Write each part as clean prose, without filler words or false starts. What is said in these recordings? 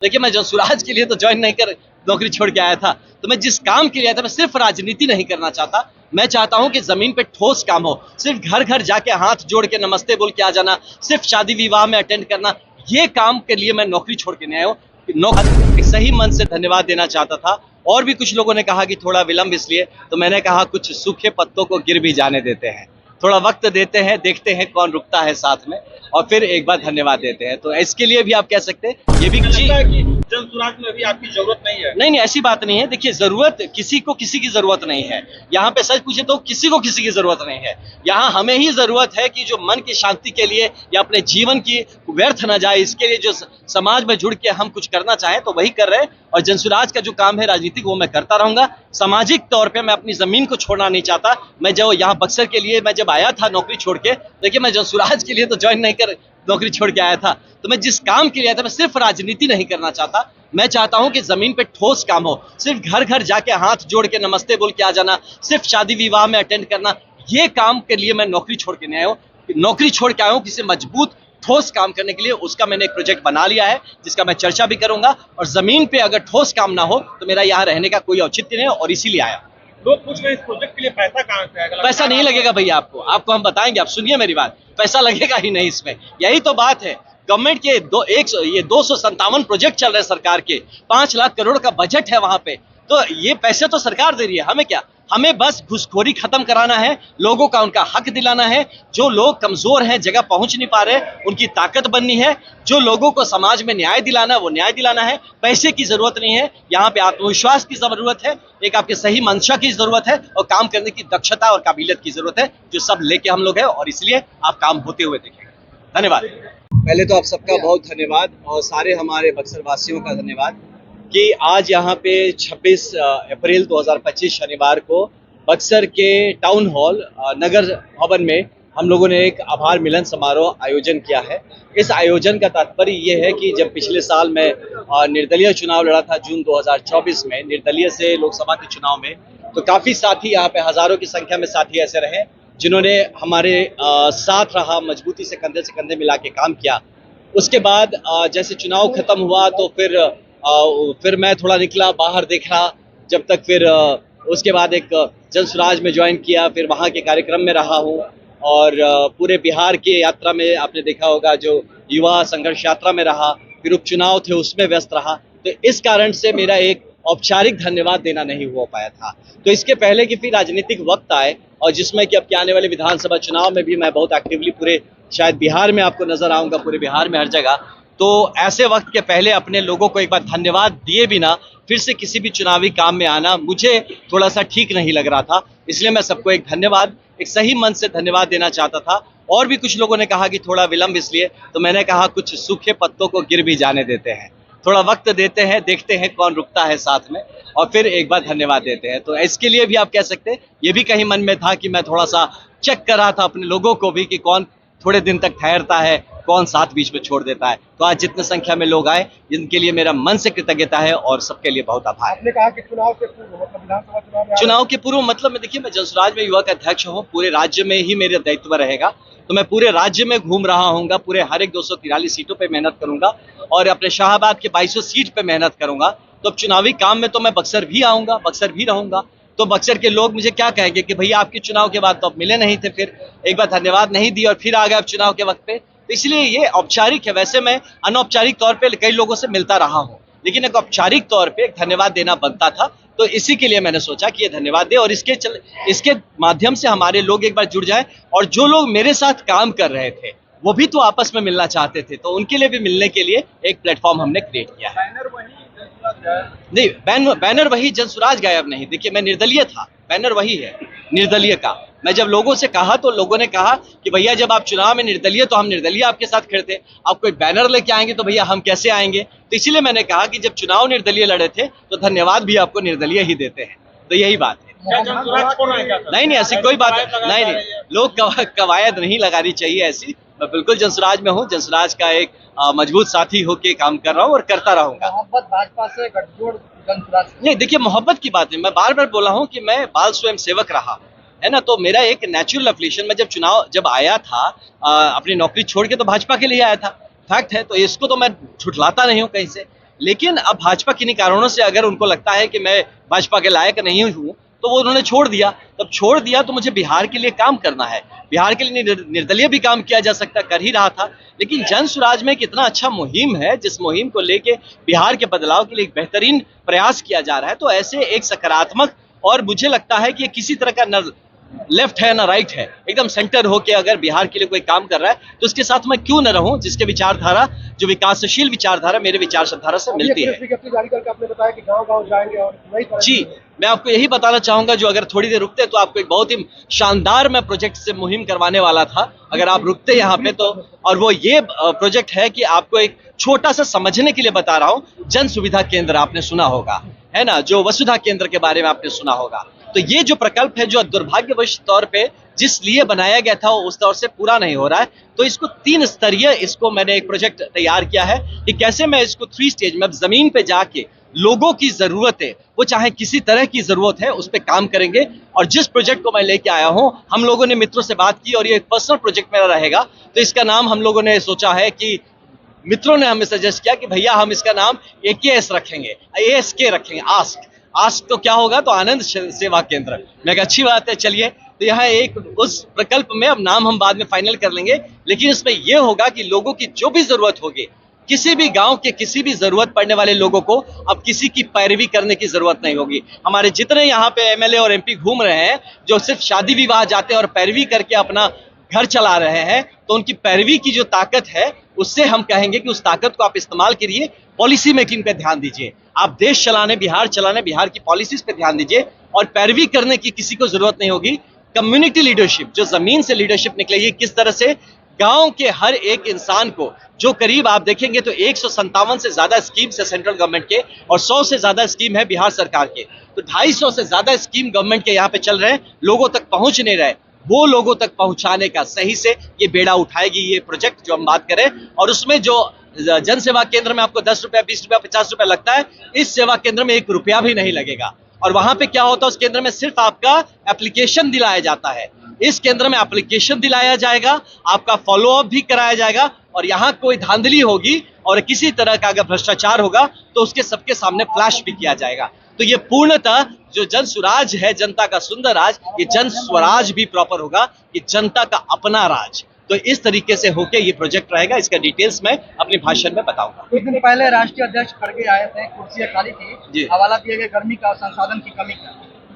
देखिए, मैं जनसुराज के लिए तो ज्वाइन नहीं कर नौकरी छोड़ के आया था। तो मैं जिस काम के लिए आया था, मैं सिर्फ राजनीति नहीं करना चाहता। मैं चाहता हूं कि जमीन पे ठोस काम हो। सिर्फ घर घर जाके हाथ जोड़ के नमस्ते बोल के आ जाना, सिर्फ शादी विवाह में अटेंड करना, ये काम के लिए मैं नौकरी छोड़ के नहीं आया हूं। एक सही मन से धन्यवाद देना चाहता था। और भी कुछ लोगों ने कहा कि थोड़ा विलंब इसलिए, तो मैंने कहा कुछ सूखे पत्तों को गिर भी जाने देते हैं, थोड़ा वक्त देते हैं, देखते हैं कौन रुकता है साथ में, और फिर एक बार धन्यवाद देते हैं। तो इसके लिए भी आप कह सकते हैं, ये भी लगता है कि जनसुराज में अभी आपकी जरूरत नहीं है। नहीं, ऐसी बात नहीं है। देखिए, जरूरत किसी को किसी की जरूरत नहीं है। यहाँ पे सच पूछे तो किसी को किसी की जरूरत नहीं है। यहाँ हमें ही जरूरत है कि जो मन की शांति के लिए या अपने जीवन की व्यर्थ न जाए, इसके लिए जो समाज में जुड़ के हम कुछ करना चाहें तो वही कर रहे हैं। और जनसुराज का जो काम है राजनीतिक, वो मैं करता रहूंगा। सामाजिक तौर पर मैं अपनी जमीन को छोड़ना नहीं चाहता। मैं जो यहाँ बक्सर के लिए मैं जब आया था नौकरी छोड़ के, देखिए मैं जनसुराज के लिए तो ज्वाइन नहीं कर नौकरी छोड़ के आया था। तो मैं जिस काम के लिए आया था, मैं सिर्फ राजनीति नहीं करना चाहता। मैं चाहता हूं कि जमीन पे ठोस काम हो। सिर्फ घर घर जाके हाथ जोड़ के नमस्ते बोल के आ जाना, सिर्फ शादी विवाह में अटेंड करना, ये काम के लिए मैं नौकरी छोड़ के नहीं आया हूं। नौकरी छोड़ के आया हूं किसी मजबूत ठोस काम करने के लिए। उसका मैंने एक प्रोजेक्ट बना लिया है, जिसका मैं चर्चा भी करूंगा। और जमीन पे अगर ठोस काम ना हो तो मेरा यहाँ रहने का कोई औचित्य नहीं है, और इसीलिए आया। लोग पूछ रहे हैं इस प्रोजेक्ट के लिए पैसा कहाँ से आएगा। पैसा नहीं लगेगा भैया, आपको हम बताएंगे। आप सुनिए मेरी बात, पैसा लगेगा ही नहीं इसमें। यही तो बात है। गवर्नमेंट के 257 प्रोजेक्ट चल रहे हैं सरकार के, 5 लाख करोड़ का बजट है वहां पे। तो ये पैसे तो सरकार दे रही है, हमें क्या? हमें बस घुसखोरी खत्म कराना है, लोगों का उनका हक दिलाना है। जो लोग कमजोर हैं, जगह पहुंच नहीं पा रहे, उनकी ताकत बननी है। जो लोगों को समाज में न्याय दिलाना है, वो न्याय दिलाना है। पैसे की जरूरत नहीं है यहाँ पे, आत्मविश्वास की जरूरत है, एक आपके सही मंशा की जरूरत है, और काम करने की दक्षता और काबिलियत की जरूरत है, जो सब लेके हम लोग हैं। और इसलिए आप काम होते हुए देखेंगे। धन्यवाद। पहले तो आप सबका बहुत धन्यवाद, और सारे हमारे बक्सर वासियों का धन्यवाद कि आज यहाँ पे 26 अप्रैल 2025 शनिवार को बक्सर के टाउन हॉल नगर भवन में हम लोगों ने एक आभार मिलन समारोह आयोजन किया है। इस आयोजन का तात्पर्य ये है कि जब पिछले साल मैं निर्दलीय चुनाव लड़ा था जून 2024 में, निर्दलीय से लोकसभा के चुनाव में, तो काफी साथी यहाँ पे, हजारों की संख्या में साथी ऐसे रहे जिन्होंने हमारे साथ रहा, मजबूती से कंधे मिला के काम किया। उसके बाद जैसे चुनाव खत्म हुआ तो फिर मैं थोड़ा निकला बाहर देखा, जब तक फिर उसके बाद एक जनसुराज में ज्वाइन किया, फिर वहाँ के कार्यक्रम में रहा हूँ। और पूरे बिहार की यात्रा में आपने देखा होगा, जो युवा संघर्ष यात्रा में रहा, फिर उपचुनाव थे उसमें व्यस्त रहा। तो इस कारण से मेरा एक औपचारिक धन्यवाद देना नहीं हो पाया था। तो इसके पहले कि फिर राजनीतिक वक्त आए, और जिसमें कि अब के आने वाले विधानसभा चुनाव में भी मैं बहुत एक्टिवली पूरे, शायद बिहार में आपको नजर आऊंगा, पूरे बिहार में हर जगह। तो ऐसे वक्त के पहले अपने लोगों को एक बार धन्यवाद दिए बिना फिर से किसी भी चुनावी काम में आना मुझे थोड़ा सा ठीक नहीं लग रहा था। इसलिए मैं सबको एक धन्यवाद, एक सही मन से धन्यवाद देना चाहता था। और भी कुछ लोगों ने कहा कि थोड़ा विलंब इसलिए, तो मैंने कहा कुछ सूखे पत्तों को गिर भी जाने देते हैं, थोड़ा वक्त देते हैं, देखते हैं कौन रुकता है साथ में, और फिर एक बार धन्यवाद देते हैं। तो इसके लिए भी आप कह सकते हैं, ये भी कहीं मन में था कि मैं थोड़ा सा चेक कर रहा था अपने लोगों को भी कि कौन थोड़े दिन तक ठहरता है, कौन साथ बीच में छोड़ देता है। तो आज जितने संख्या में लोग आए, इनके लिए मेरा मन से कृतज्ञता है, और सबके लिए बहुत आभार। आपने कहा कि चुनाव के पूर्व, मतलब विधानसभा चुनाव के पूर्व मतलब मैं, देखिए मैं जनसुराज में युवा का अध्यक्ष हूँ, पूरे राज्य में ही मेरा दायित्व रहेगा। तो मैं पूरे राज्य में घूम रहा हूँगा, पूरे हर एक 243 सीटों पे मेहनत करूंगा, और अपने शाहबाद के 2200 सीट पे मेहनत करूंगा। तो अब चुनावी काम में तो मैं बक्सर भी आऊंगा, बक्सर भी रहूंगा। तो बक्सर के लोग मुझे क्या कहेंगे कि भैया आपके चुनाव के बाद तो अब मिले नहीं थे, फिर एक बार धन्यवाद नहीं दिया और फिर आ गए अब चुनाव के वक्त पे। तो इसलिए ये औपचारिक है। वैसे मैं अनौपचारिक तौर पे कई लोगों से मिलता रहा हूँ, लेकिन एक औपचारिक तौर पे एक धन्यवाद देना बनता था। तो इसी के लिए मैंने सोचा कि ये धन्यवाद दे, और इसके माध्यम से हमारे लोग एक बार जुड़ जाए। और जो लोग मेरे साथ काम कर रहे थे वो भी तो आपस में मिलना चाहते थे, तो उनके लिए भी मिलने के लिए एक प्लेटफॉर्म हमने क्रिएट किया है। नहीं, बैनर वही, जनसुराज गायब नहीं। देखिए मैं निर्दलीय था, बैनर वही है निर्दलीय का। मैं जब लोगों से कहा तो लोगों ने कहा कि भैया जब आप चुनाव में निर्दलीय, तो हम निर्दलीय आपके साथ खड़े थे, आप कोई बैनर लेके आएंगे तो भैया हम कैसे आएंगे। तो इसीलिए मैंने कहा कि जब चुनाव निर्दलीय लड़े थे तो धन्यवाद भी आपको निर्दलीय ही देते हैं। तो यही बात है। नहीं, ऐसी कोई बात नहीं, लोग कवायद नहीं लगानी चाहिए ऐसी। मैं बिल्कुल जनसुराज में हूँ, जनसुराज का एक मजबूत साथी होके काम कर रहा हूँ और करता रहूंगा। मोहब्बत भाजपा से गठजोड़ जनसुराज नहीं, देखिए मोहब्बत की बात नहीं, मैं बार बार बोला हूँ कि मैं बाल स्वयं सेवक रहा है ना। तो मेरा एक नेचुरल एफिलिएशन, मैं जब आया था अपनी नौकरी छोड़ के, तो भाजपा के लिए आया था, फैक्ट है। तो इसको तो मैं झुठलाता नहीं हूँ कहीं से। लेकिन अब भाजपा किन्हीं कारणों से अगर उनको लगता है कि मैं भाजपा के लायक नहीं हूं, तो वो उन्होंने छोड़ दिया। तब छोड़ दिया तो मुझे बिहार के लिए काम करना है, बिहार के लिए निर्दलीय भी काम किया जा सकता, कर ही रहा था। लेकिन जन स्वराज में एक इतना अच्छा मुहिम है, जिस मुहिम को लेके बिहार के बदलाव के लिए एक बेहतरीन प्रयास किया जा रहा है, तो ऐसे एक सकारात्मक, और मुझे लगता है कि ये किसी तरह का न लेफ्ट है ना राइट है, एकदम सेंटर होके अगर बिहार के लिए कोई काम कर रहा है तो उसके साथ मैं क्यों न रहूं, जिसके विचारधारा, जो विकासशील विचारधारा मेरे विचारधारा से मिलती है। जारी करके आपने बताया कि गांव-गांव जाएंगे और वही जी, मैं आपको यही बताना चाहूंगा, जो अगर थोड़ी देर रुकते तो आपको एक बहुत ही शानदार मैं प्रोजेक्ट से मुहिम करवाने वाला था, अगर आप रुकते यहाँ पे तो। और वो ये प्रोजेक्ट है कि आपको एक छोटा सा समझने के लिए बता रहा हूँ। जन सुविधा केंद्र आपने सुना होगा, है ना, जो वसुधा केंद्र के बारे में आपने सुना होगा। तो ये जो प्रकल्प है, जो दुर्भाग्यवश तौर पे जिस लिए बनाया गया था वो उस तौर से पूरा नहीं हो रहा है, तो इसको 3 स्तरीय, इसको मैंने एक प्रोजेक्ट तैयार किया है कि कैसे मैं इसको 3 स्टेज में, अब जमीन पे जाके लोगों की जरूरत है, वो चाहे किसी तरह की जरूरत है, उस पर काम करेंगे। और जिस प्रोजेक्ट को मैं लेके आया हूं, हम लोगों ने मित्रों से बात की और ये एक पर्सनल प्रोजेक्ट मेरा रहेगा, तो इसका नाम हम लोगों ने सोचा है कि मित्रों ने हमें सजेस्ट किया कि भैया हम इसका नाम AKS रखेंगे, ASK रखेंगे, आस्क तो क्या होगा, तो आनंद सेवा केंद्र। मैं कहा अच्छी बात है, चलिए। तो यहाँ एक उस प्रकल्प में, अब नाम हम बाद में फाइनल कर लेंगे, लेकिन इसमें यह होगा कि लोगों की जो भी जरूरत होगी, किसी भी गांव के किसी भी जरूरत पड़ने वाले लोगों को अब किसी की पैरवी करने की जरूरत नहीं होगी। हमारे जितने यहाँ पे MLA और MP घूम रहे हैं, जो सिर्फ शादी विवाह जाते हैं और पैरवी करके अपना घर चला रहे हैं, तो उनकी पैरवी की जो ताकत है, उससे हम कहेंगे कि उस ताकत को आप इस्तेमाल करिए, पॉलिसी मेकिंग पे ध्यान दीजिए, आप देश चलाने, बिहार चलाने, बिहार की पॉलिसीज पे ध्यान दीजिए, और पैरवी करने की किसी को जरूरत नहीं होगी। कम्युनिटी लीडरशिप, जो जमीन से लीडरशिप निकलेगी, किस तरह से गांव के हर एक इंसान को, जो करीब आप देखेंगे तो 157 से ज्यादा स्कीम्स है सेंट्रल गवर्नमेंट के, और 100 से ज्यादा स्कीम है बिहार सरकार के, तो 250 से ज्यादा स्कीम गवर्नमेंट के यहाँ पे चल रहे हैं, लोगों तक पहुंच नहीं रहे, वो लोगों तक पहुंचाने का सही से ये बेड़ा उठाएगी ये प्रोजेक्ट जो हम बात करें। और उसमें जो जन सेवा केंद्र में आपको 10 रुपया, 20 रुपया, 50 रुपया लगता है, इस सेवा केंद्र में 1 रुपया भी नहीं लगेगा। और वहां पे क्या होता है, उस केंद्र में सिर्फ आपका एप्लीकेशन दिलाया जाता है। इस केंद्र में एप्लीकेशन दिलाया जाएगा, आपका फॉलोअप भी कराया जाएगा, और यहाँ कोई धांधली होगी और किसी तरह का अगर भ्रष्टाचार होगा तो उसके सबके सामने फ्लैश भी किया जाएगा। तो ये पूर्णतः जो जन स्वराज है, जनता का सुंदर राज, ये जन स्वराज भी प्रॉपर होगा, ये जनता का अपना राज। तो इस तरीके से होके ये प्रोजेक्ट रहेगा। इसका डिटेल्स मैं अपने भाषण में बताऊंगा। कुछ दिन पहले राष्ट्रीय अध्यक्ष खड़गे आए थे, कुर्सियां खाली जी। थी, हवाला दिए गए गर्मी का, संसाधन की कमी का।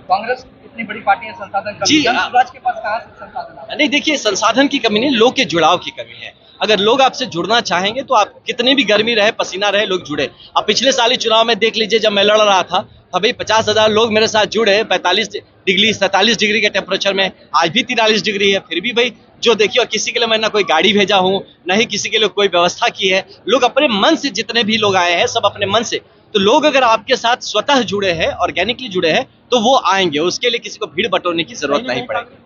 कांग्रेस इतनी बड़ी पार्टी है, संसाधन कमी, जी, जन स्वराज के पास कहां से संसाधन आ? नहीं, देखिए, संसाधन की कमी नहीं, लोग के जुड़ाव की कमी है। अगर लोग आपसे जुड़ना चाहेंगे तो आप कितनी भी गर्मी रहे, पसीना रहे, लोग जुड़े। अब पिछले साल ही चुनाव में देख लीजिए, जब मैं लड़ रहा था तभी 50,000 लोग मेरे साथ जुड़े, 45 डिग्री 47 डिग्री के टेम्परेचर में, आज भी 43 डिग्री है, फिर भी भाई जो देखिए, और किसी के लिए मैं ना कोई गाड़ी भेजा हूँ, ना ही किसी के लिए कोई व्यवस्था की है, लोग अपने मन से, जितने भी लोग आए हैं सब अपने मन से। तो लोग अगर आपके साथ स्वतः जुड़े हैं, ऑर्गेनिकली जुड़े हैं, तो वो आएंगे, उसके लिए किसी को भीड़ बटोरने की जरूरत नहीं पड़ेगी।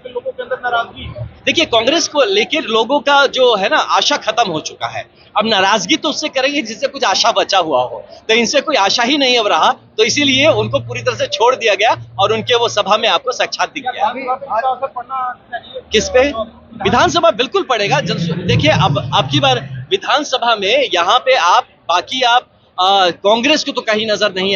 लोगों के अंदर नाराजगी, देखिए, कांग्रेस को लेकर लोगों का जो है ना, आशा खत्म हो चुका है। अब नाराजगी तो उससे करेंगे जिससे कुछ आशा बचा हुआ हो, तो इनसे कोई आशा ही नहीं अब रहा, तो इसीलिए उनको पूरी तरह से छोड़ दिया गया, और उनके वो सभा में आपको साक्षात दिख गया। किस पे? विधानसभा बिल्कुल पड़ेगा। देखिए, अब की बार विधानसभा में यहाँ पे आप, बाकी आप कांग्रेस को तो कहीं नजर नहीं